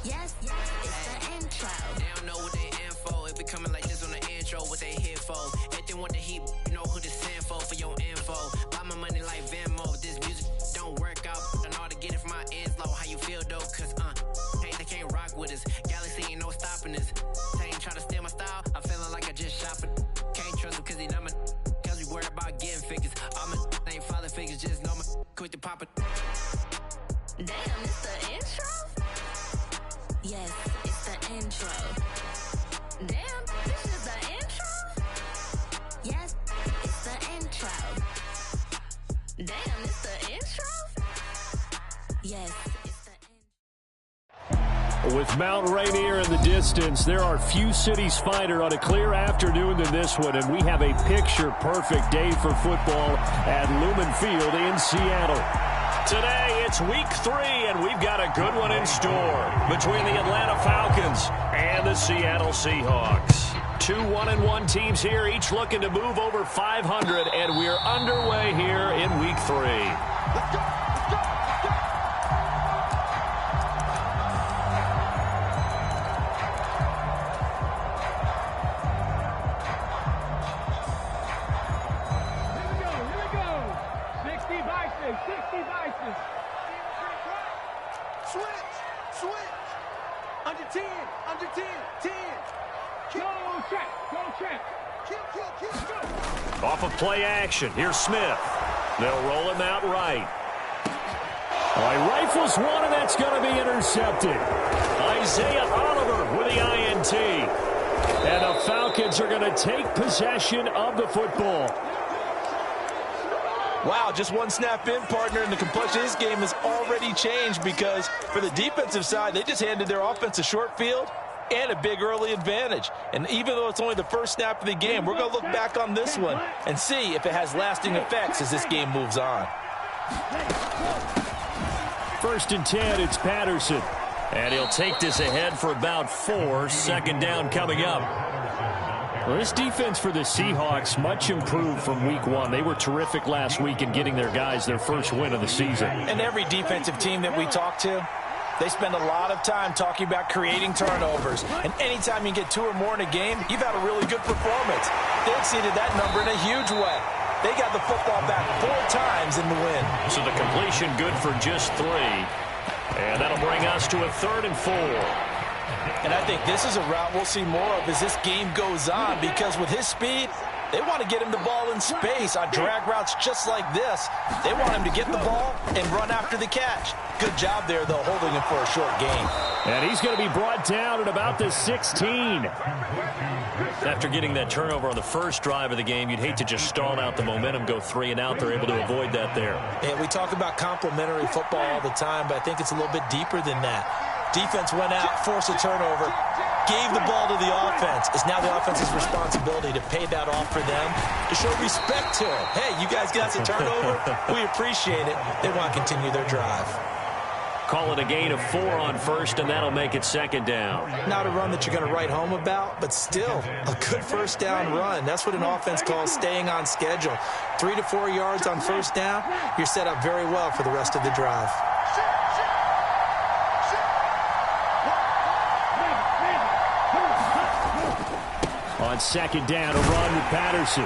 Yes, it's the intro. They don't know what they in for. It be coming like this on the intro. What they here for? If they want the heat, you know who to send for your info. Buy my money like Venmo. This music don't work out. I know how to get it from my ends low. How you feel though? Cause hey, they can't rock with us. Galaxy ain't no stopping us. They ain't try to steal my style. I'm feeling like I just shot for. Can't trust him cause he not my. Cause we worried about getting figures. All my ain't father figures. Just know my quick to pop it. Damn, it's the intro? Yes, it's the intro. Damn, this is the intro? Yes, it's the intro. Damn, it's the intro? Yes, it's the intro. With Mount Rainier in the distance, there are few cities finer on a clear afternoon than this one, and we have a picture-perfect day for football at Lumen Field in Seattle. Today, it's week 3, and we've got a good one in store between the Atlanta Falcons and the Seattle Seahawks. 2 1-1 teams here, each looking to move over 500, and we're underway here in week 3. Let's go! Off of play action, here's Smith. They'll roll him out right. He rifles one, and that's going to be intercepted. Isaiah Oliver with the INT. And the Falcons are going to take possession of the football. Wow, just one snap in, partner, and the complexion of this game has already changed because for the defensive side, they just handed their offense a short field and a big early advantage. And even though it's only the first snap of the game, we're going to look back on this one and see if it has lasting effects as this game moves on. 1st and 10, it's Patterson. And he'll take this ahead for about 4. Second down coming up. Well, this defense for the Seahawks, much improved from week 1. They were terrific last week in getting their guys their first win of the season. And every defensive team that we talk to, they spend a lot of time talking about creating turnovers. And anytime you get 2 or more in a game, you've had a really good performance. They exceeded that number in a huge way. They got the football back 4 times in the win. So the completion good for just 3. And that'll bring us to a 3rd and 4. And I think this is a route we'll see more of as this game goes on because with his speed, they want to get him the ball in space on drag routes just like this. They want him to get the ball and run after the catch. Good job there, though, holding him for a short gain. And he's going to be brought down at about the 16. After getting that turnover on the first drive of the game, you'd hate to just stall out the momentum, go 3 and out. They're able to avoid that there. Yeah, we talk about complementary football all the time, but I think it's a little bit deeper than that. Defense went out, forced a turnover, gave the ball to the offense. It's now the offense's responsibility to pay that off for them, to show respect to it. Hey, you guys got the turnover. We appreciate it. They want to continue their drive. Call it a gain of 4 on 1st, and that'll make it 2nd down. Not a run that you're going to write home about, but still a good 1st down run. That's what an offense calls staying on schedule. 3 to 4 yards on 1st down, you're set up very well for the rest of the drive. On 2nd down, a run with Patterson.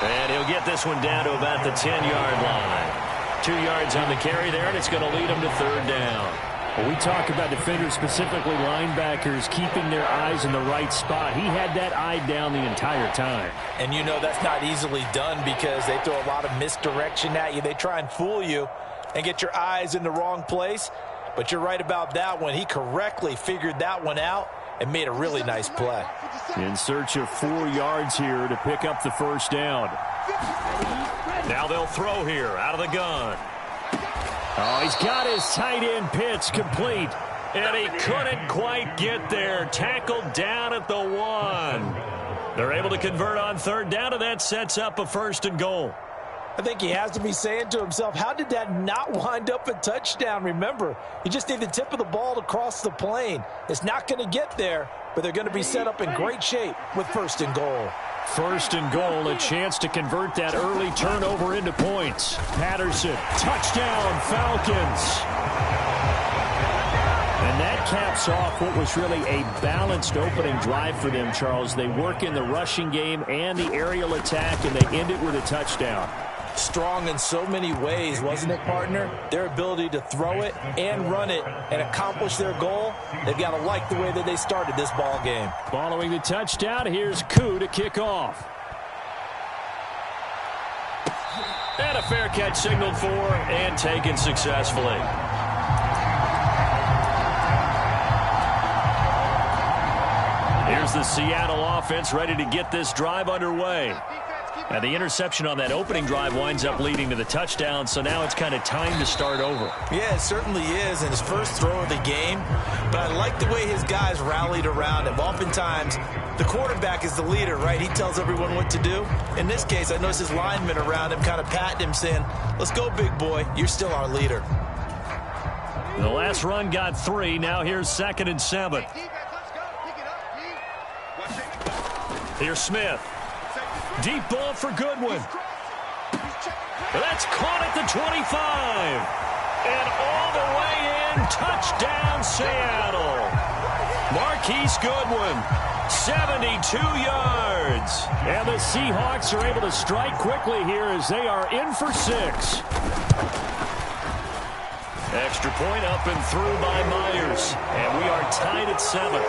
And he'll get this one down to about the 10-yard line. 2 yards on the carry there, and it's going to lead him to 3rd down. Well, we talk about defenders, specifically linebackers, keeping their eyes in the right spot. He had that eye down the entire time. And you know that's not easily done because they throw a lot of misdirection at you. They try and fool you and get your eyes in the wrong place. But you're right about that one. He correctly figured that one out and made a really nice play. In search of 4 yards here to pick up the 1st down. Now they'll throw here out of the gun. Oh, he's got his tight end pitch complete. And he couldn't quite get there. Tackled down at the 1. They're able to convert on 3rd down, and that sets up a 1st and goal. I think he has to be saying to himself, how did that not wind up a touchdown? Remember, you just need the tip of the ball to cross the plane. It's not going to get there, but they're going to be set up in great shape with 1st and goal. 1st and goal, a chance to convert that early turnover into points. Patterson, touchdown, Falcons. And that caps off what was really a balanced opening drive for them, Charles. They work in the rushing game and the aerial attack, and they end it with a touchdown. Strong in so many ways, wasn't it, partner? Their ability to throw it and run it and accomplish their goal, they've got to like the way that they started this ball game. Following the touchdown, here's Koo to kick off. And a fair catch signaled for and taken successfully. Here's the Seattle offense ready to get this drive underway. And the interception on that opening drive winds up leading to the touchdown, so now it's kind of time to start over. Yeah, it certainly is, in his first throw of the game. But I like the way his guys rallied around him. Oftentimes, the quarterback is the leader, right? He tells everyone what to do. In this case, I noticed his linemen around him kind of patting him, saying, let's go, big boy. You're still our leader. The last run got 3. Now here's 2nd and 7. Here's Smith. Deep ball for Goodwin. That's caught at the 25. And all the way in, touchdown Seattle. Marquise Goodwin, 72 yards. And the Seahawks are able to strike quickly here as they are in for 6. Extra point up and through by Myers. And we are tied at 7.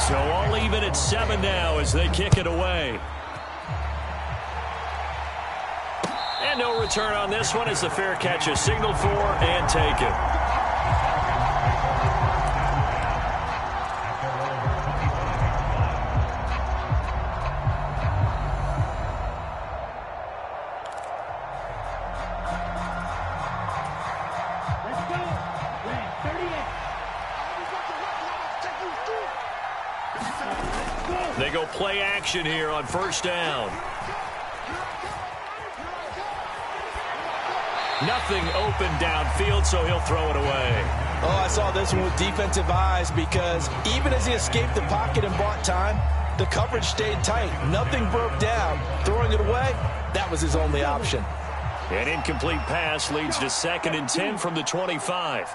So all even at 7 now as they kick it away. And no return on this one as the fair catch is signaled for and taken. They go play action here on first down. Nothing open downfield, so he'll throw it away. Oh, I saw this one with defensive eyes because even as he escaped the pocket and bought time, the coverage stayed tight. Nothing broke down. Throwing it away, that was his only option. An incomplete pass leads to 2nd and 10 from the 25.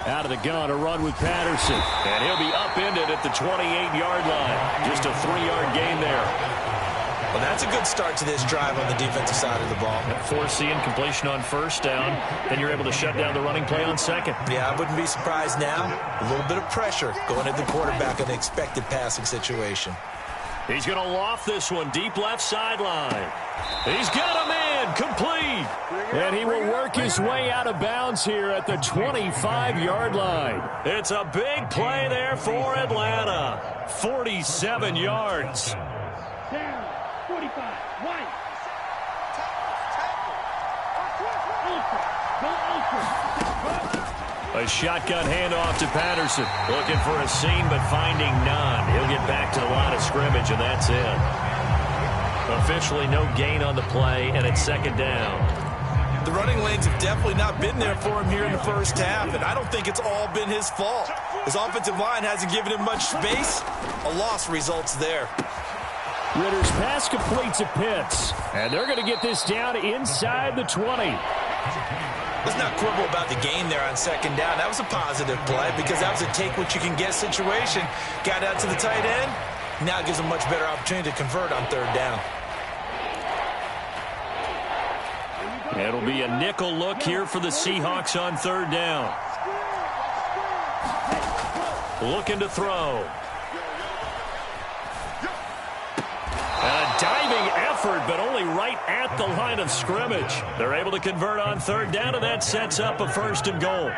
Out of the gun, a run with Patterson. And he'll be upended at the 28-yard line. Just a 3-yard gain there. Well, that's a good start to this drive on the defensive side of the ball. Forcing completion on first down. Then you're able to shut down the running play on 2nd. Yeah, I wouldn't be surprised now. A little bit of pressure going at the quarterback in the expected passing situation. He's going to loft this one deep left sideline. He's got a man complete. And he will work his way out of bounds here at the 25-yard line. It's a big play there for Atlanta. 47 yards. Down, 45, White. A shotgun handoff to Patterson. Looking for a seam, but finding none. He'll get back to the line of scrimmage, and that's it. Officially no gain on the play, and it's 2nd down. The running lanes have definitely not been there for him here in the first half, and I don't think it's all been his fault. His offensive line hasn't given him much space. A loss results there. Ritter's pass completes to Pitts, and they're going to get this down inside the 20. Let's not quibble about the gain there on 2nd down. That was a positive play because that was a take-what-you-can-get situation. Got out to the tight end. Now it gives him a much better opportunity to convert on 3rd down. It'll be a nickel look here for the Seahawks on 3rd down. Looking to throw. A diving effort, but only right at the line of scrimmage. They're able to convert on 3rd down, and that sets up a 1st and goal.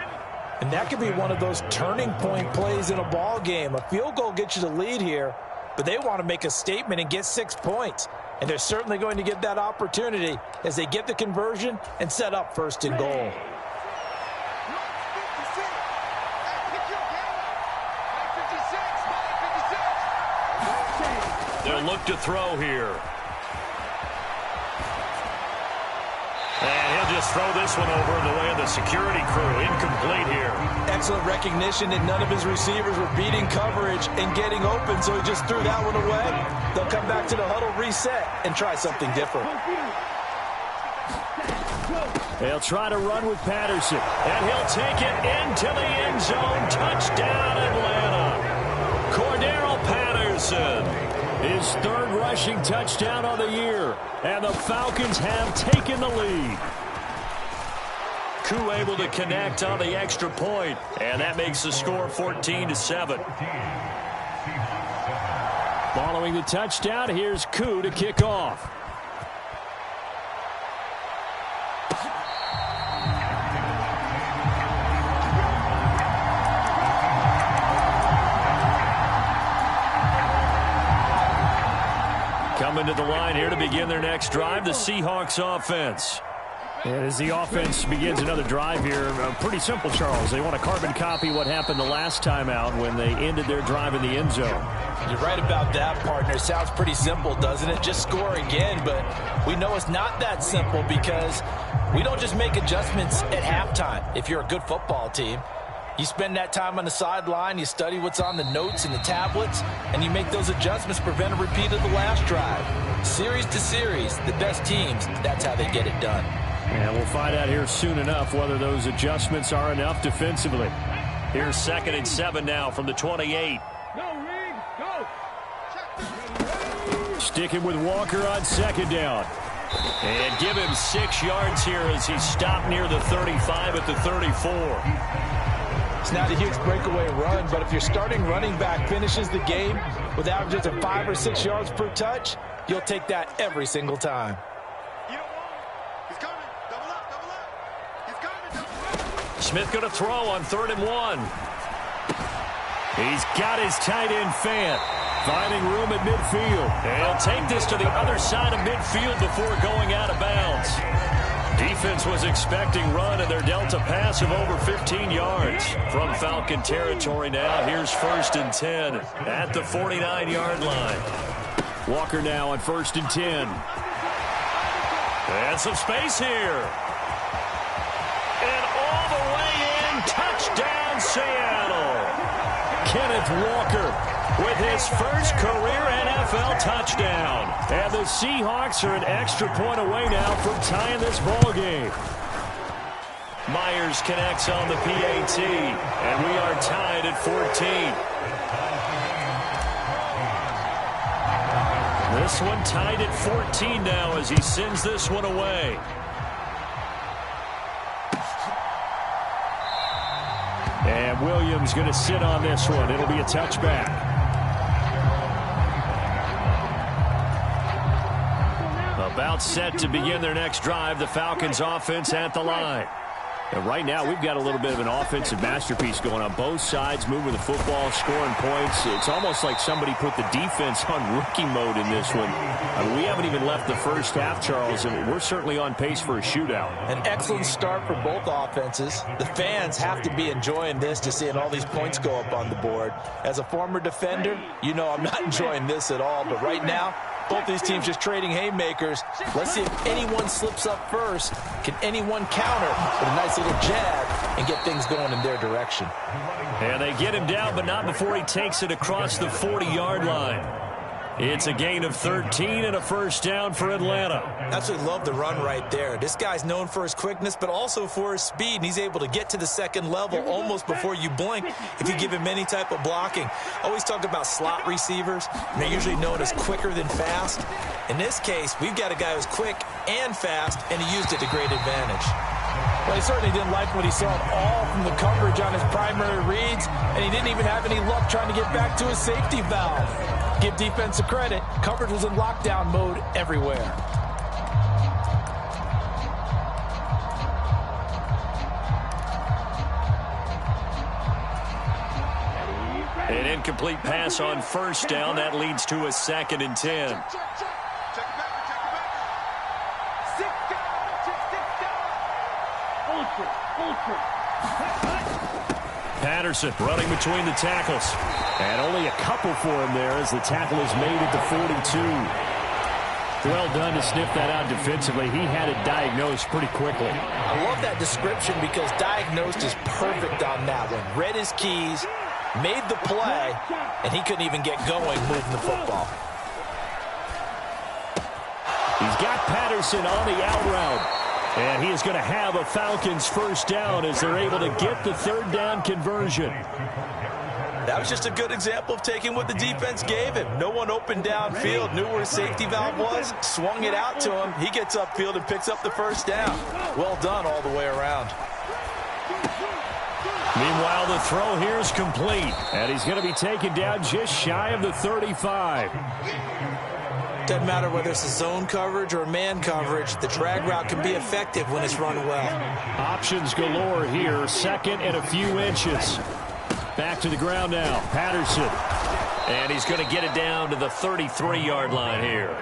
And that could be one of those turning point plays in a ball game. A field goal gets you the lead here, but they want to make a statement and get 6 points. And they're certainly going to get that opportunity as they get the conversion and set up 1st and goal. They'll look to throw here. And he'll just throw this one over in the way of the security crew. Incomplete here. Excellent recognition that none of his receivers were beating coverage and getting open, so he just threw that one away. They'll come back to the huddle, reset, and try something different. They'll try to run with Patterson, and he'll take it into the end zone. Touchdown, Atlanta. Cordero Patterson, his third rushing touchdown on the year, and the Falcons have taken the lead. Koo able to connect on the extra point, and that makes the score 14-7. Following the touchdown, here's Koo to kick off. Coming to the line here to begin their next drive, the Seahawks offense. And as the offense begins another drive here, pretty simple, Charles. They want to carbon copy what happened the last time out when they ended their drive in the end zone. You're right about that, partner. Sounds pretty simple, doesn't it? Just score again, but we know it's not that simple because we don't just make adjustments at halftime. If you're a good football team, you spend that time on the sideline, you study what's on the notes and the tablets, and you make those adjustments to prevent a repeat of the last drive. Series to series, the best teams, that's how they get it done. And we'll find out here soon enough whether those adjustments are enough defensively. Here's 2nd and 7 now from the 28. Go. Sticking with Walker on 2nd down. And give him 6 yards here as he stopped near the 35 at the 34. It's not a huge breakaway run, but if your starting running back finishes the game with averages of 5 or 6 yards per touch, you'll take that every single time. Smith going to throw on 3rd and 1. He's got his tight end Fant, finding room at midfield. And he'll take this to the other side of midfield before going out of bounds. Defense was expecting run, and they're dealt a pass of over 15 yards. From Falcon territory now, here's 1st and 10 at the 49-yard line. Walker now on 1st and 10. And some space here. Touchdown, Seattle. Kenneth Walker with his first career NFL touchdown. And the Seahawks are an extra point away now from tying this ball game. Myers connects on the PAT, and we are tied at 14. This one tied at 14 now as he sends this one away. And Williams going to sit on this one. It'll be a touchback. About set to begin their next drive, the Falcons offense at the line. And right now, we've got a little bit of an offensive masterpiece going on. Both sides moving the football, scoring points. It's almost like somebody put the defense on rookie mode in this one. We haven't even left the first half, Charles, and we're certainly on pace for a shootout. An excellent start for both offenses. The fans have to be enjoying this, to seeing all these points go up on the board. As a former defender, you know I'm not enjoying this at all, but right now, both these teams just trading haymakers. Let's see if anyone slips up first. Can anyone counter with a nice little jab and get things going in their direction? And they get him down, but not before he takes it across the 40-yard line. It's a gain of 13 and a first down for Atlanta. Absolutely love the run right there. This guy's known for his quickness, but also for his speed. And he's able to get to the second level almost before you blink if you give him any type of blocking. Always talk about slot receivers. And they're usually known as quicker than fast. In this case, we've got a guy who's quick and fast, and he used it to great advantage. Well, he certainly didn't like what he saw at all from the coverage on his primary reads, and he didn't even have any luck trying to get back to his safety valve. Give defense a credit. Coverage was in lockdown mode everywhere. An incomplete pass on first down. That leads to a 2nd and 10. Patterson running between the tackles. And only a couple for him there as the tackle is made at the 42. Well done to sniff that out defensively. He had it diagnosed pretty quickly. I love that description because diagnosed is perfect on that one. Read his keys, made the play, and he couldn't even get going moving the football. He's got Patterson on the out route. And he is going to have a Falcons first down as they're able to get the third down conversion. That was just a good example of taking what the defense gave him. No one open downfield, knew where his safety valve was, swung it out to him. He gets upfield and picks up the first down. Well done all the way around. Meanwhile, the throw here is complete, and he's going to be taken down just shy of the 35. Doesn't matter whether it's a zone coverage or man coverage, the drag route can be effective when it's run well. Options galore here, second and a few inches. Back to the ground now, Patterson. And he's going to get it down to the 33-yard line here.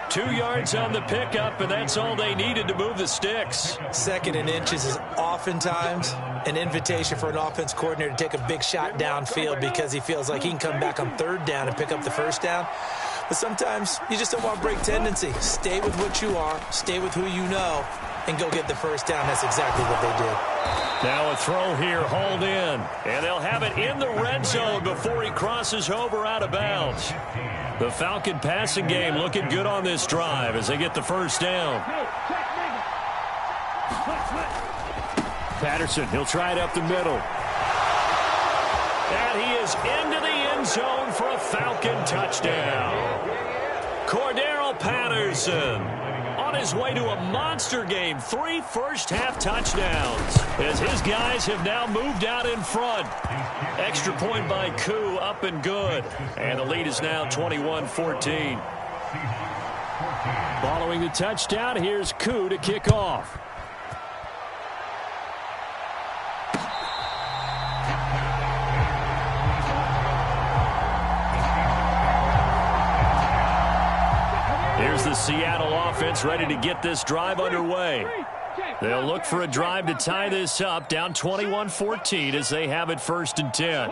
2 yards on the pickup, and that's all they needed to move the sticks. Second and inches is oftentimes an invitation for an offense coordinator to take a big shot downfield because he feels like he can come back on third down and pick up the first down. But sometimes you just don't want to break tendency. Stay with what you are, stay with who you know, and go get the first down. That's exactly what they did. Now a throw here, hauled in. And they'll have it in the red zone before he crosses over out of bounds. The Falcon passing game looking good on this drive as they get the first down. Patterson, he'll try it up the middle. And he is into the end zone for a Falcon touchdown. Cordero Patterson on his way to a monster game. 3 first-half touchdowns as his guys have now moved out in front. Extra point by Koo, up and good. And the lead is now 21-14. Following the touchdown, here's Koo to kick off. Here's the Seattle offense ready to get this drive underway. They'll look for a drive to tie this up, down 21-14 as they have it 1st and 10.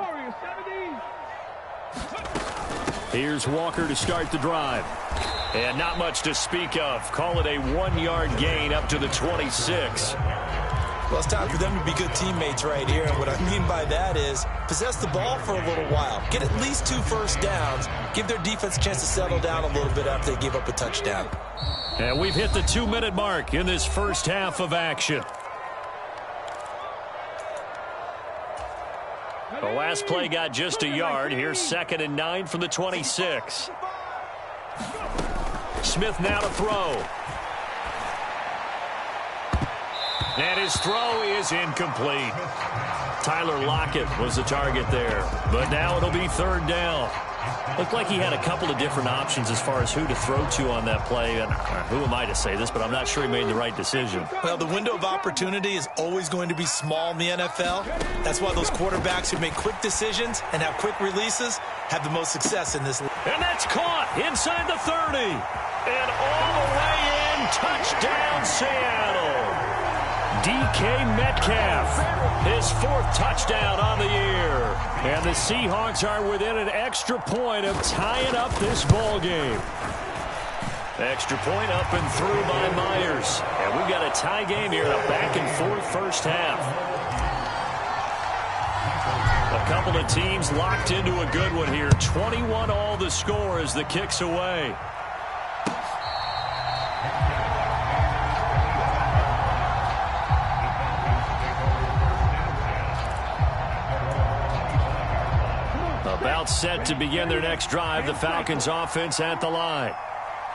Here's Walker to start the drive. And not much to speak of. Call it a 1-yard gain up to the 26. Well, it's time for them to be good teammates right here. And what I mean by that is possess the ball for a little while. Get at least 2 first downs. Give their defense a chance to settle down a little bit after they give up a touchdown. And we've hit the 2-minute mark in this first half of action. The last play got just a yard. Here's 2nd and 9 from the 26. Smith now to throw. And his throw is incomplete. Tyler Lockett was the target there. But now it'll be 3rd down. Looked like he had a couple of different options as far as who to throw to on that play. And who am I to say this, but I'm not sure he made the right decision. Well, the window of opportunity is always going to be small in the NFL. That's why those quarterbacks who make quick decisions and have quick releases have the most success in this league. And that's caught inside the 30. And all the way in, touchdown Seattle. DK Metcalf, his 4th touchdown on the year. And the Seahawks are within an extra point of tying up this ball game. Extra point up and through by Myers. And we've got a tie game here in a back-and-forth first half. A couple of teams locked into a good one here. 21-all the score as the kick's away. About set to begin their next drive. The Falcons offense at the line.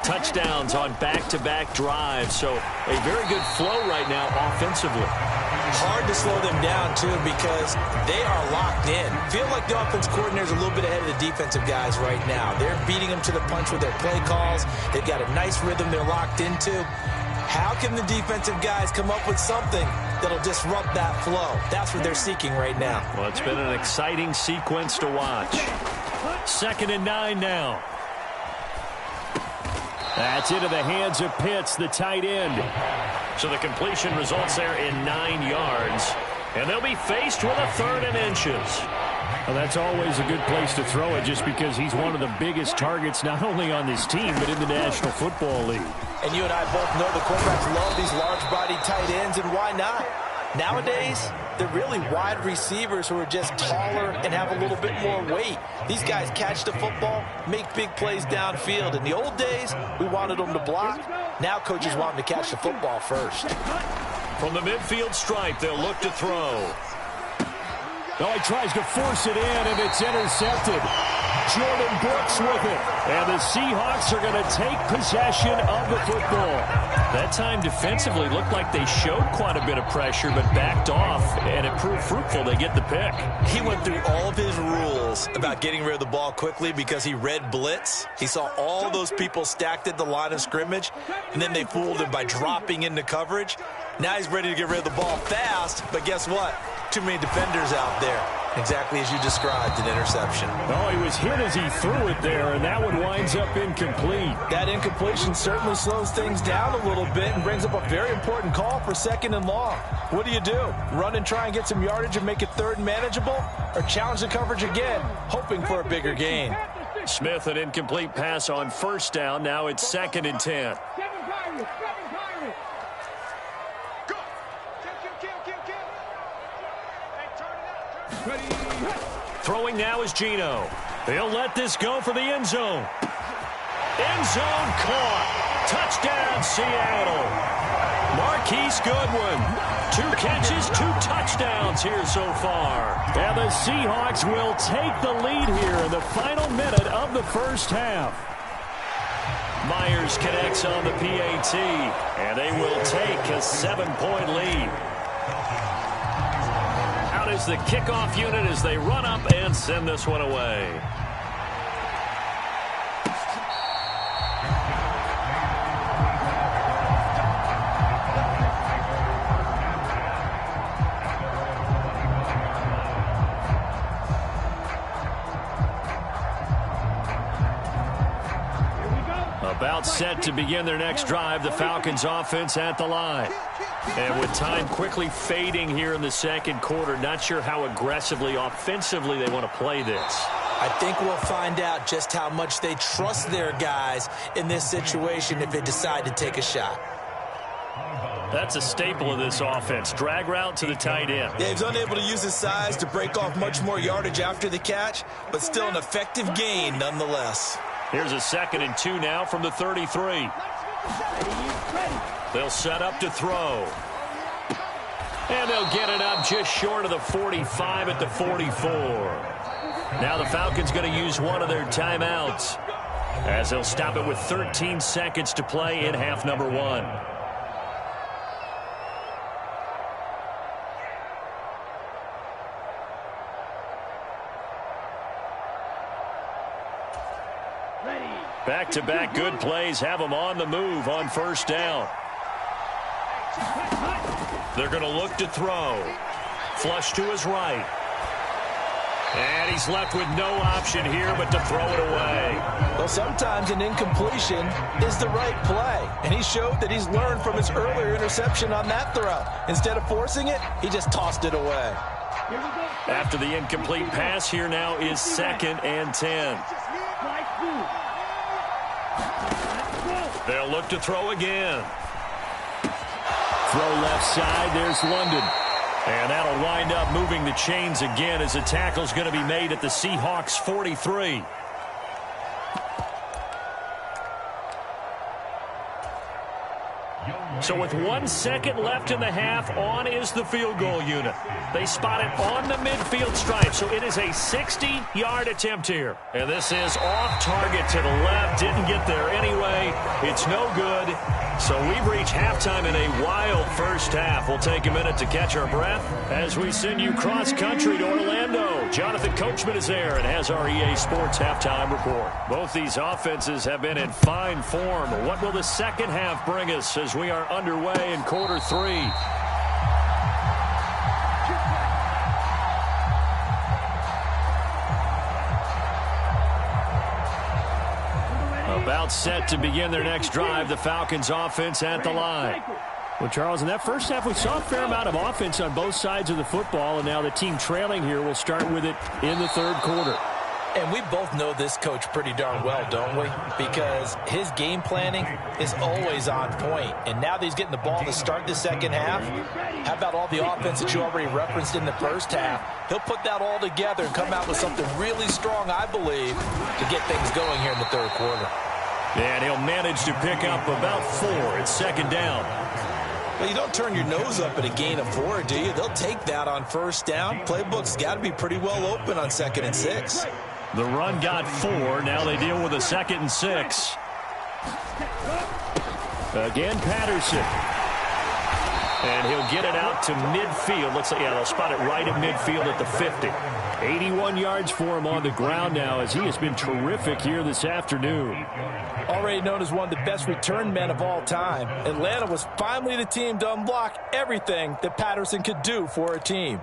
Touchdowns on back-to-back drives. So a very good flow right now offensively. Hard to slow them down, too, because they are locked in. Feel like the offense coordinator is a little bit ahead of the defensive guys right now. They're beating them to the punch with their play calls. They've got a nice rhythm they're locked into. How can the defensive guys come up with something that'll disrupt that flow? That's what they're seeking right now. Well, it's been an exciting sequence to watch. 2nd and 9 now. That's into the hands of Pitts, the tight end. So the completion results there in 9 yards. And they'll be faced with a 3rd and inches. Well, that's always a good place to throw it just because he's one of the biggest targets not only on this team but in the National Football League. And you and I both know the quarterbacks love these large-bodied tight ends, and why not? Nowadays, they're really wide receivers who are just taller and have a little bit more weight. These guys catch the football, make big plays downfield. In the old days, we wanted them to block. Now coaches want them to catch the football first. From the midfield stripe, they'll look to throw. Oh, he tries to force it in, and it's intercepted. Jordan Brooks with it. And the Seahawks are going to take possession of the football. That time defensively looked like they showed quite a bit of pressure, but backed off, and it proved fruitful. They get the pick. He went through all of his rules about getting rid of the ball quickly because he read blitz. He saw all those people stacked at the line of scrimmage, and then they fooled him by dropping into coverage. Now he's ready to get rid of the ball fast, but guess what? Too many defenders out there. Exactly as you described, an interception. Oh, he was hit as he threw it there, and that one winds up incomplete. That incompletion certainly slows things down a little bit and brings up a very important call for 2nd and long. What do? Run and try and get some yardage and make it 3rd and manageable? Or challenge the coverage again, hoping for a bigger gain? Smith, an incomplete pass on 1st down. Now it's 2nd and 10. Throwing now is Geno. He'll let this go for the end zone. End zone caught. Touchdown, Seattle. Marquise Goodwin. 2 catches, 2 touchdowns here so far. And the Seahawks will take the lead here in the final minute of the 1st half. Myers connects on the PAT, and they will take a 7-point lead. Out is the kickoff unit as they run up and send this one away. About set to begin their next drive, the Falcons offense at the line. And with time quickly fading here in the 2nd quarter, not sure how aggressively, offensively they want to play this. I think we'll find out just how much they trust their guys in this situation if they decide to take a shot. That's a staple of this offense. Drag route to the tight end. Yeah, he's unable to use his size to break off much more yardage after the catch, but still an effective gain nonetheless. Here's a 2nd and 2 now from the 33. They'll set up to throw. And they'll get it up just short of the 45 at the 44. Now the Falcons going to use one of their timeouts as they'll stop it with 13 seconds to play in half number 1. Back-to-back good plays have them on the move on 1st down. They're going to look to throw. Flush to his right. And he's left with no option here but to throw it away. Well, sometimes an incompletion is the right play. And he showed that he's learned from his earlier interception on that throw. Instead of forcing it, he just tossed it away. After the incomplete pass, here now is 2nd and 10. They'll look to throw again. Throw left side. There's London. And that'll wind up moving the chains again as the tackle's going to be made at the Seahawks 43. So with 1 second left in the half, on is the field goal unit. They spot it on the midfield stripe, so it is a 60-yard attempt here. And this is off target to the left. Didn't get there anyway. It's no good. So we've reached halftime in a wild 1st half. We'll take a minute to catch our breath as we send you cross-country to Orlando. Jonathan Coachman is there and has our EA Sports halftime report. Both these offenses have been in fine form. What will the 2nd half bring us as we are underway in quarter 3? About set to begin their next drive, the Falcons offense at the line. Well, Charles, in that 1st half, we saw a fair amount of offense on both sides of the football, and now the team trailing here will start with it in the 3rd quarter. And we both know this coach pretty darn well, don't we? Because his game planning is always on point. And now that he's getting the ball to start the second half, how about all the offense that you already referenced in the first half? He'll put that all together and come out with something really strong, I believe, to get things going here in the third quarter. And he'll manage to pick up about 4 at second down. Well, you don't turn your nose up at a gain of 4, do you? They'll take that on first down. Playbook's got to be pretty well open on 2nd and 6. The run got 4. Now they deal with a 2nd and 6. Again, Patterson. And he'll get it out to midfield. Let's say, yeah, they'll spot it right at midfield at the 50. 81 yards for him on the ground now as he has been terrific here this afternoon. Already known as one of the best return men of all time, Atlanta was finally the team to unblock everything that Patterson could do for a team.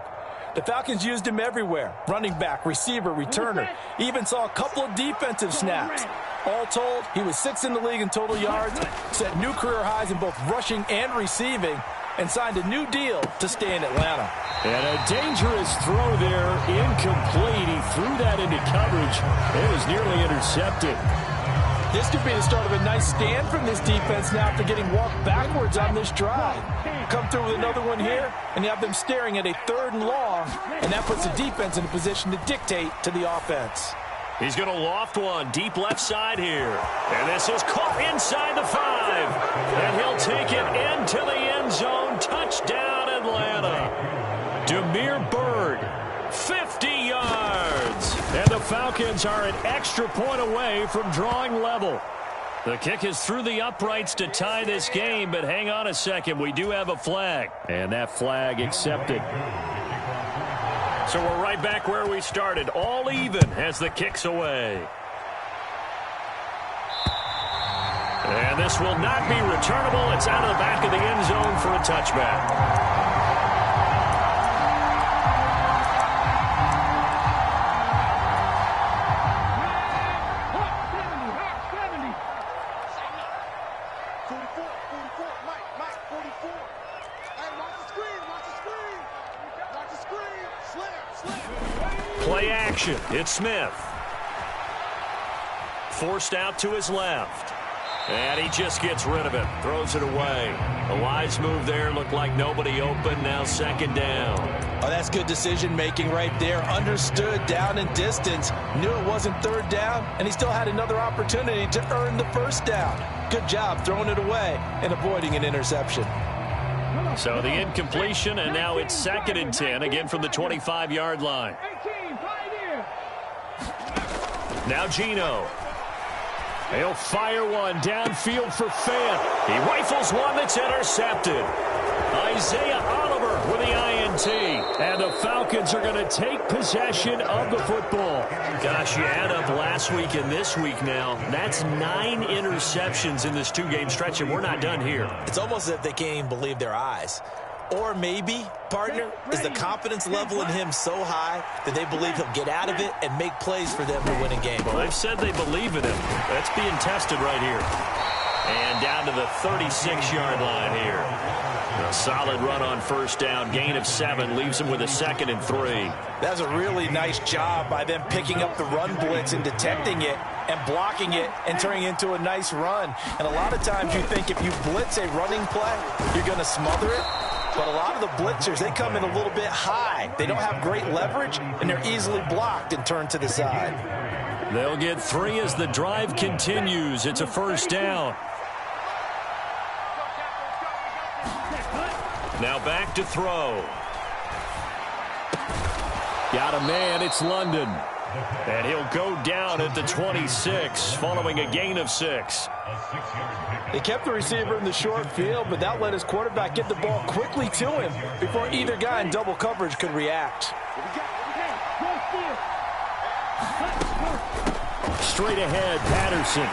The Falcons used him everywhere. Running back, receiver, returner. Even saw a couple of defensive snaps. All told, he was 6th in the league in total yards, set new career highs in both rushing and receiving, and signed a new deal to stay in Atlanta. And a dangerous throw there, incomplete. He threw that into coverage. It was nearly intercepted. This could be the start of a nice stand from this defense now after getting walked backwards on this drive. Come through with another one here, and you have them staring at a 3rd and long, and that puts the defense in a position to dictate to the offense. He's going to loft one deep left side here. And this is caught inside the 5. And he'll take it into the end zone. Touchdown, Atlanta. Demir Bird, 50 yards. And the Falcons are an extra point away from drawing level. The kick is through the uprights to tie this game, but hang on a second. We do have a flag. And that flag accepted. So we're right back where we started, all even as the kick's away. And this will not be returnable. It's out of the back of the end zone for a touchback. Play action. It's Smith. Forced out to his left. And he just gets rid of it. Throws it away. A wise move there. Looked like nobody open. Now 2nd down. Oh, that's good decision-making right there. Understood down and distance. Knew it wasn't 3rd down. And he still had another opportunity to earn the 1st down. Good job throwing it away and avoiding an interception. So the incompletion, and now it's 2nd and 10, again from the 25-yard line. Now Geno. He'll fire one downfield for Fant. He rifles one that's intercepted. Isaiah Oliver with the INT. And the Falcons are going to take possession of the football. Gosh, you add up last week and this week now. That's 9 interceptions in this 2-game stretch, and we're not done here. It's almost as if they can't even believe their eyes. Or maybe, partner, is the confidence level in him so high that they believe he'll get out of it and make plays for them to win a game. Well, they've said they believe in him. That's being tested right here. And down to the 36-yard line here. A solid run on 1st down. Gain of 7 leaves him with a 2nd and 3. That was a really nice job by them picking up the run blitz and detecting it and blocking it and turning it into a nice run. And a lot of times you think if you blitz a running play, you're going to smother it. But a lot of the blitzers, they come in a little bit high. They don't have great leverage, and they're easily blocked and turned to the side. They'll get 3 as the drive continues. It's a 1st down. Now back to throw. Got a man. It's London. And he'll go down at the 26 following a gain of 6. They kept the receiver in the short field, but that let his quarterback get the ball quickly to him before either guy in double coverage could react. Straight ahead, Patterson.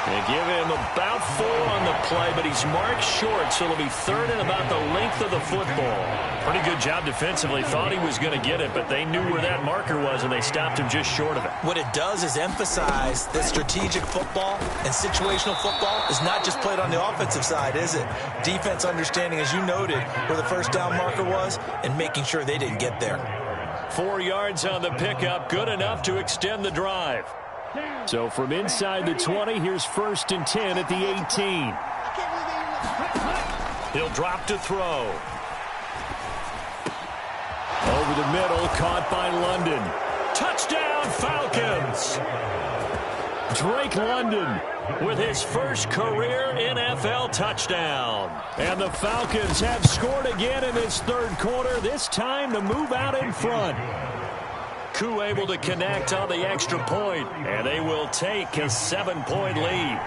They give him about 4 on the play, but he's marked short, so it'll be 3rd and about the length of the football. Pretty good job defensively. Thought he was going to get it, but they knew where that marker was, and they stopped him just short of it. What it does is emphasize that strategic football and situational football is not just played on the offensive side, is it? Defense understanding, as you noted, where the 1st down marker was and making sure they didn't get there. 4 yards on the pickup, good enough to extend the drive. So from inside the 20, here's 1st and 10 at the 18. He'll drop to throw. Over the middle, caught by London. Touchdown, Falcons! Drake London with his first career NFL touchdown. And the Falcons have scored again in this third quarter, this time to move out in front. Koo able to connect on the extra point, and they will take a 7-point lead.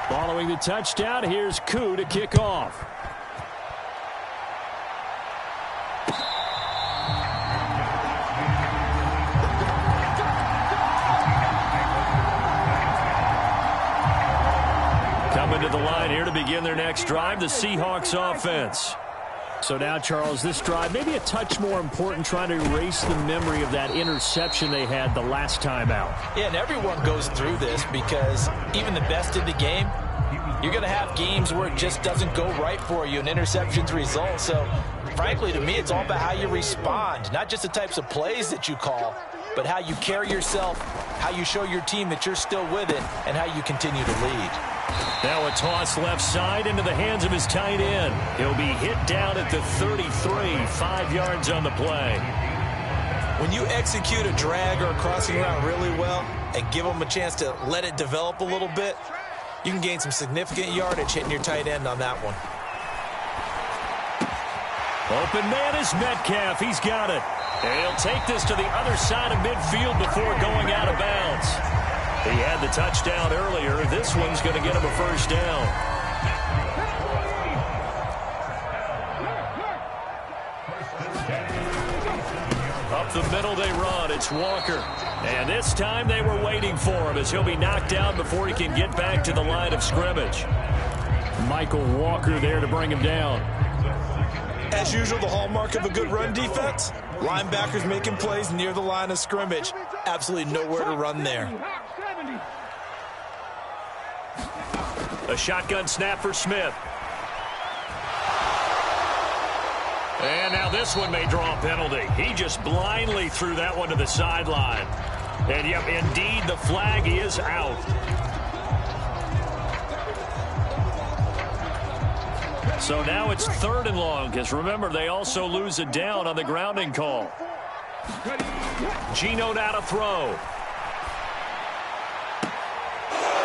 Following the touchdown, here's Koo to kick off. Coming to the line here to begin their next drive, the Seahawks offense. So now, Charles, this drive maybe a touch more important, trying to erase the memory of that interception they had the last time out. Yeah, and everyone goes through this because even the best in the game, you're going to have games where it just doesn't go right for you, and interceptions result. So, frankly, to me, it's all about how you respond, not just the types of plays that you call, but how you carry yourself, how you show your team that you're still with it, and how you continue to lead. Now a toss left side into the hands of his tight end. He'll be hit down at the 33, 5 yards on the play. When you execute a drag or a crossing route really well and give them a chance to let it develop a little bit, you can gain some significant yardage hitting your tight end on that one. Open man is Metcalf. He's got it. And he'll take this to the other side of midfield before going out of bounds. He had the touchdown earlier. This one's going to get him a first down. Up the middle they run. It's Walker. And this time they were waiting for him as he'll be knocked down before he can get back to the line of scrimmage. Michael Walker there to bring him down. As usual, the hallmark of a good run defense, linebackers making plays near the line of scrimmage. Absolutely nowhere to run there. A shotgun snap for Smith. And now this one may draw a penalty. He just blindly threw that one to the sideline. And yep, indeed, the flag is out. So now it's 3rd and long, because remember, they also lose a down on the grounding call. Geno now to throw.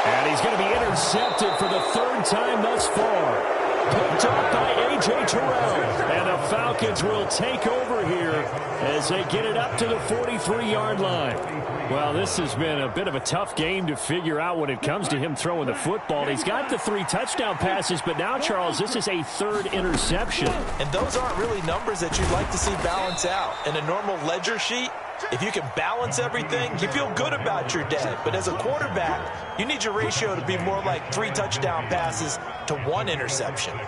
And he's going to be intercepted for the 3rd time thus far. Picked up by A.J. Terrell. And the Falcons will take over here as they get it up to the 43-yard line. Well, this has been a bit of a tough game to figure out when it comes to him throwing the football. He's got the 3 touchdown passes, but now, Charles, this is a 3rd interception. And those aren't really numbers that you'd like to see balance out. In a normal ledger sheet, if you can balance everything, you feel good about your day. But as a quarterback, you need your ratio to be more like 3 touchdown passes to 1 interception.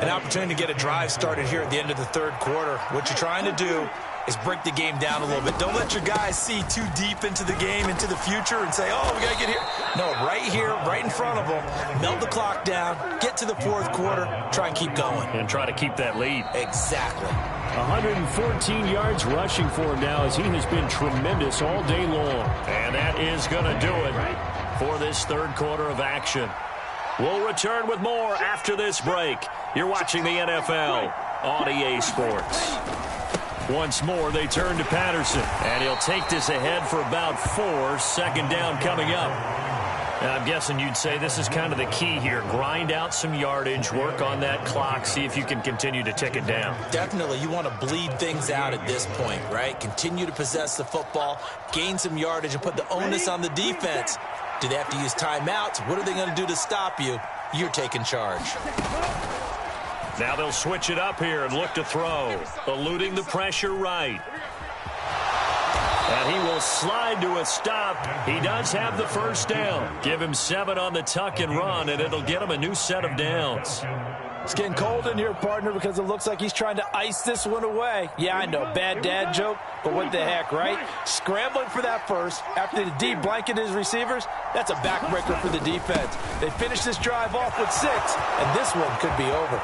An opportunity to get a drive started here at the end of the 3rd quarter. What you're trying to do is break the game down a little bit. Don't let your guys see too deep into the game, into the future, and say, oh, we got to get here. No, right here, right in front of them, melt the clock down, get to the 4th quarter, try and keep going. And try to keep that lead. Exactly. 114 yards rushing for him now as he has been tremendous all day long. And that is going to do it for this 3rd quarter of action. We'll return with more after this break. You're watching the NFL on EA Sports. Once more, they turn to Patterson, and he'll take this ahead for about 4. 2nd down coming up. And I'm guessing you'd say this is kind of the key here. Grind out some yardage, work on that clock, see if you can continue to tick it down. Definitely. You want to bleed things out at this point, right? Continue to possess the football, gain some yardage, and put the onus on the defense. Do they have to use timeouts? What are they going to do to stop you? You're taking charge. Now they'll switch it up here and look to throw. Eluding the pressure right. And he will slide to a stop. He does have the first down. Give him 7 on the tuck and run, and it'll get him a new set of downs. It's getting cold in here, partner, because it looks like he's trying to ice this one away. Yeah, I know, bad dad joke, but what the heck, right? Scrambling for that first after the D blanket his receivers, that's a backbreaker for the defense. They finish this drive off with 6, and this one could be over.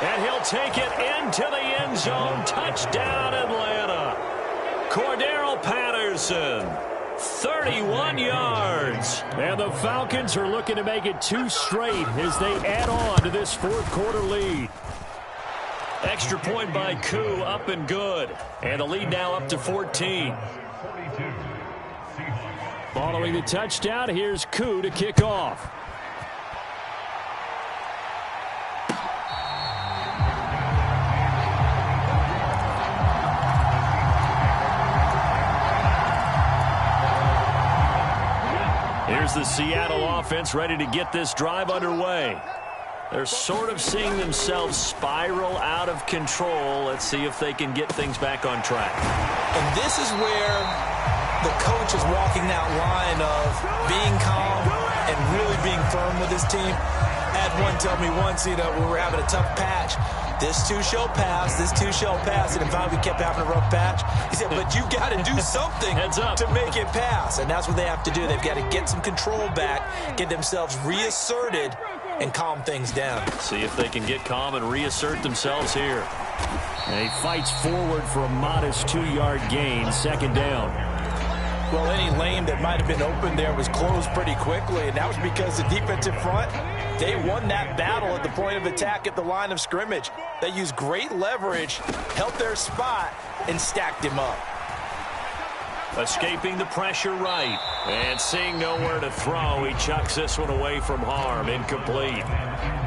And he'll take it into the end zone. Touchdown, Atlanta. Cordero Patterson, 31 yards. And the Falcons are looking to make it 2 straight as they add on to this fourth-quarter lead. Extra point by Koo, up and good. And the lead now up to 14. Following the touchdown, here's Koo to kick off. Here's the Seattle offense ready to get this drive underway. They're sort of seeing themselves spiral out of control. Let's see if they can get things back on track. And this is where the coach is walking that line of being calm and really being firm with his team. I had one tell me once, when we were having a tough patch, this too shall pass, this too shall pass. And finally we kept having a rough patch. He said, but you got to do something to make it pass. And that's what they have to do. They've got to get some control back, get themselves reasserted, and calm things down. See if they can get calm and reassert themselves here. And he fights forward for a modest 2-yard gain, second down. Well, any lane that might have been open there was closed pretty quickly, and that was because the defensive front, they won that battle at the point of attack at the line of scrimmage. They used great leverage, held their spot, and stacked him up. Escaping the pressure right. And seeing nowhere to throw, he chucks this one away from harm. Incomplete.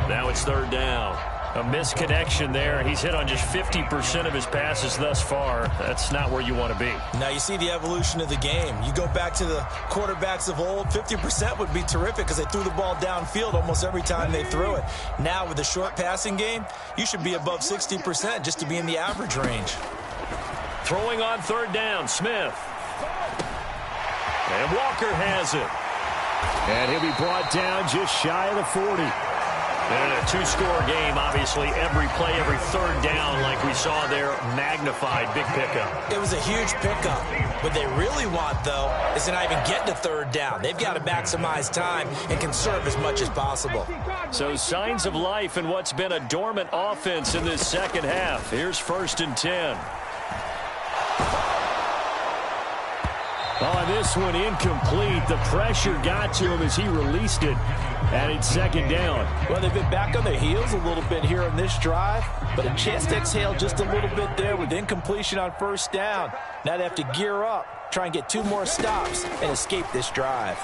Now it's third down. A misconnection there. He's hit on just 50% of his passes thus far. That's not where you want to be. Now you see the evolution of the game. You go back to the quarterbacks of old, 50% would be terrific because they threw the ball downfield almost every time they threw it. Now with the short passing game, you should be above 60% just to be in the average range. Throwing on third down, Smith. And Walker has it. And he'll be brought down just shy of the 40. And in a 2-score game, obviously, every play, every third down, like we saw there, magnified, big pickup. It was a huge pickup. What they really want, though, is to not even get to third down. They've got to maximize time and conserve as much as possible. So signs of life in what's been a dormant offense in this second half. Here's 1st and 10. Oh, this one incomplete. The pressure got to him as he released it. And it's second down. Well, they've been back on their heels a little bit here on this drive, but a chance to exhale just a little bit there with incompletion on first down. Now they have to gear up, try and get 2 more stops, and escape this drive.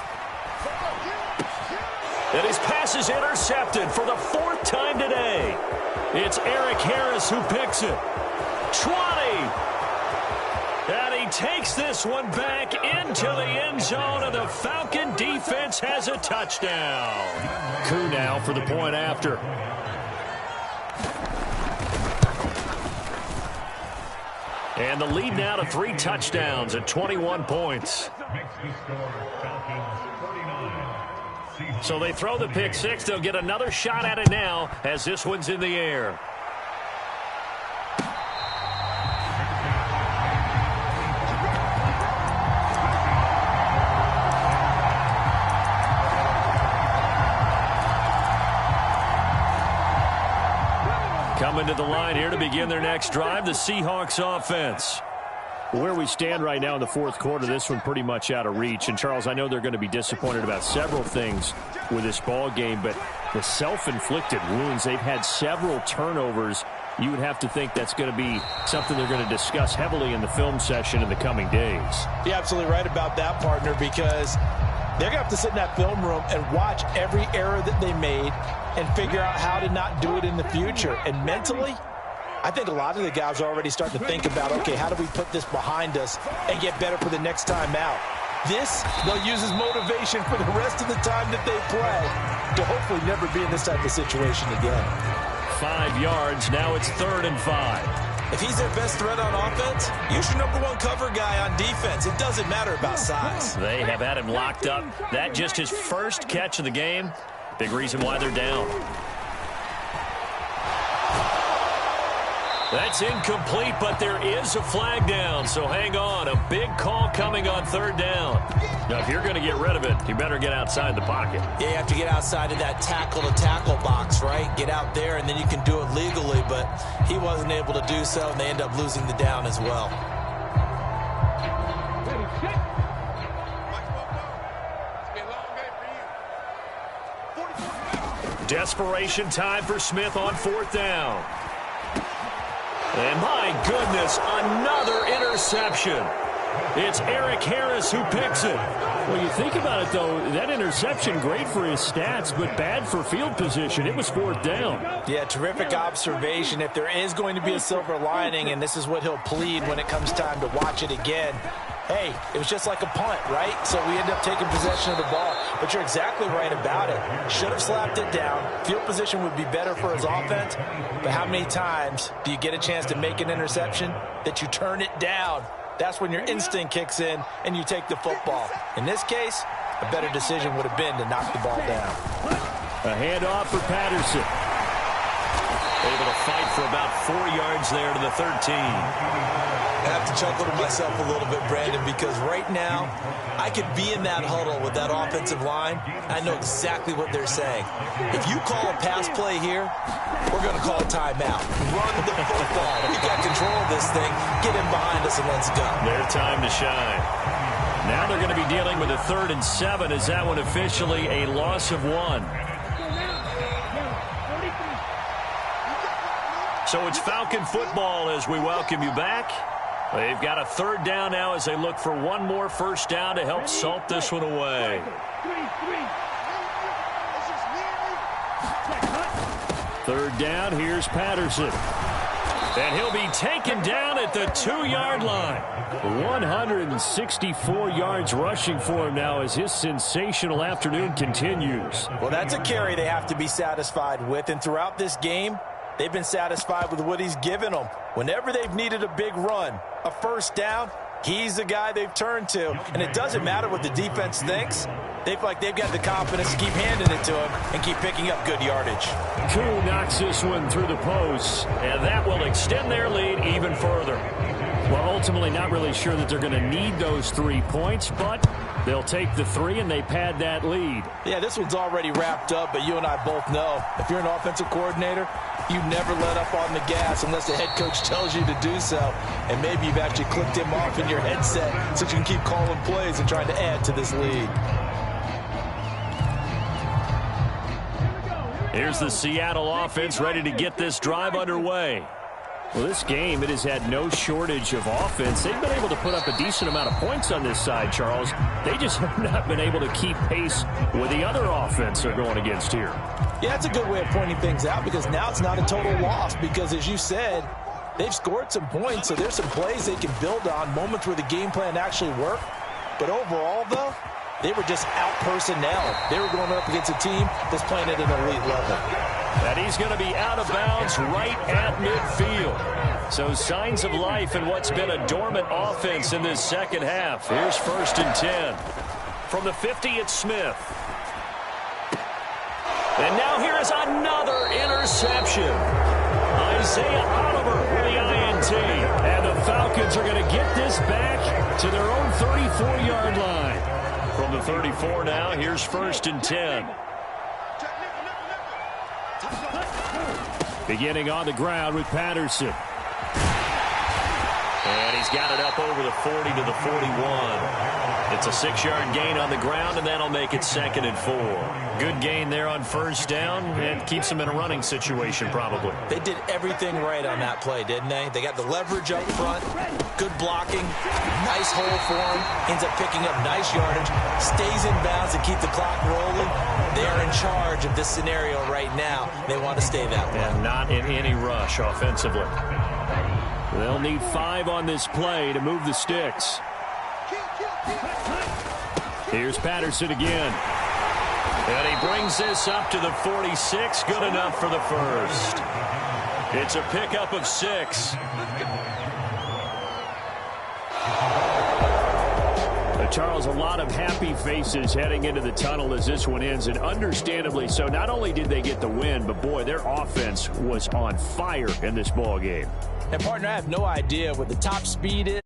And his pass is intercepted for the 4th time today. It's Eric Harris who picks it. 20. And he takes this one back into the end zone, and the Falcon defense has a touchdown. Koo now for the point after. And the lead now to 3 touchdowns at 21 points. So they throw the pick 6. They'll get another shot at it now as this one's in the air. Coming to the line here to begin their next drive, the Seahawks offense. Where we stand right now in the 4th quarter, this one pretty much out of reach. And, Charles, I know they're going to be disappointed about several things with this ball game, but the self-inflicted wounds, they've had several turnovers. You would have to think that's going to be something they're going to discuss heavily in the film session in the coming days. You're absolutely right about that, partner, because they're going to have to sit in that film room and watch every error that they made and figure out how to not do it in the future. And mentally, I think a lot of the guys are already starting to think about, okay, how do we put this behind us and get better for the next time out? This, they'll use as motivation for the rest of the time that they play to hopefully never be in this type of situation again. 5 yards. Now it's 3rd and 5. If he's their best threat on offense, use your #1 cover guy on defense. It doesn't matter about size. They have had him locked up. That just his first catch of the game. Big reason why they're down. That's incomplete, but there is a flag down, so hang on. A big call coming on 3rd down. Now, if you're going to get rid of it, you better get outside the pocket. Yeah, you have to get outside of that tackle-to-tackle box, right? Get out there, and then you can do it legally, but he wasn't able to do so, and they end up losing the down as well. Ready, set. Desperation time for Smith on 4th down. And my goodness, another interception. It's Eric Harris who picks it. Well, you think about it, though, that interception, great for his stats, but bad for field position. It was 4th down. Yeah, terrific observation. If there is going to be a silver lining, and this is what he'll plead when it comes time to watch it again, hey, it was just like a punt, right? So we end up taking possession of the ball. But you're exactly right about it. Should have slapped it down. Field position would be better for his offense. But how many times do you get a chance to make an interception that you turn it down? That's when your instinct kicks in and you take the football. In this case, a better decision would have been to knock the ball down. A handoff for Patterson. Able to fight for about 4 yards there to the 13. I have to chuckle to myself a little bit, Brandon, because right now I could be in that huddle with that offensive line. I know exactly what they're saying. If you call a pass play here, we're going to call a timeout. Run the football. We got control of this thing. Get in behind us and let's go. Their time to shine. Now they're going to be dealing with a 3rd and 7. Is that one officially a loss of 1? So it's Falcon football as we welcome you back. They've got a 3rd down now as they look for one more 1st down to help salt this one away. 3rd down, here's Patterson. And he'll be taken down at the 2-yard line. 164 yards rushing for him now as his sensational afternoon continues. Well, that's a carry they have to be satisfied with. And throughout this game, they've been satisfied with what he's given them. Whenever they've needed a big run, a 1st down, he's the guy they've turned to. And it doesn't matter what the defense thinks. They feel like they've got the confidence to keep handing it to him and keep picking up good yardage. Koo knocks this one through the post, and that will extend their lead even further. Well, ultimately not really sure that they're going to need those 3 points, but they'll take the 3 and they pad that lead. Yeah, this one's already wrapped up, but you and I both know if you're an offensive coordinator, you never let up on the gas unless the head coach tells you to do so. And maybe you've actually clicked him off in your headset so you can keep calling plays and trying to add to this lead. Here's the Seattle offense ready to get this drive underway. Well, this game, it has had no shortage of offense. They've been able to put up a decent amount of points on this side, Charles. They just have not been able to keep pace with the other offense they're going against here. Yeah, that's a good way of pointing things out because now it's not a total loss because, as you said, they've scored some points, so there's some plays they can build on, moments where the game plan actually worked. But overall, though, they were just out-personnel. They were going up against a team that's playing at an elite level. And he's going to be out of bounds right at midfield. So signs of life in what's been a dormant offense in this second half. Here's 1st and 10. From the 50, it's Smith. And now here is another interception. Isaiah Oliver with the INT. And the Falcons are going to get this back to their own 34-yard line. From the 34 now, here's 1st and 10. Beginning on the ground with Patterson. And he's got it up over the 40 to the 41. It's a 6-yard gain on the ground, and that'll make it 2nd and 4. Good gain there on 1st down, and keeps them in a running situation probably. They did everything right on that play, didn't they? They got the leverage up front, good blocking, nice hole for him, ends up picking up nice yardage, stays in bounds to keep the clock rolling. They are in charge of this scenario right now. They want to stay that way. And not in any rush offensively. They'll need 5 on this play to move the sticks. Here's Patterson again. And he brings this up to the 46. Good enough for the 1st. It's a pickup of 6. Charles, a lot of happy faces heading into the tunnel as this one ends, and understandably so. Not only did they get the win, but boy, their offense was on fire in this ball game. And partner, I have no idea what the top speed is.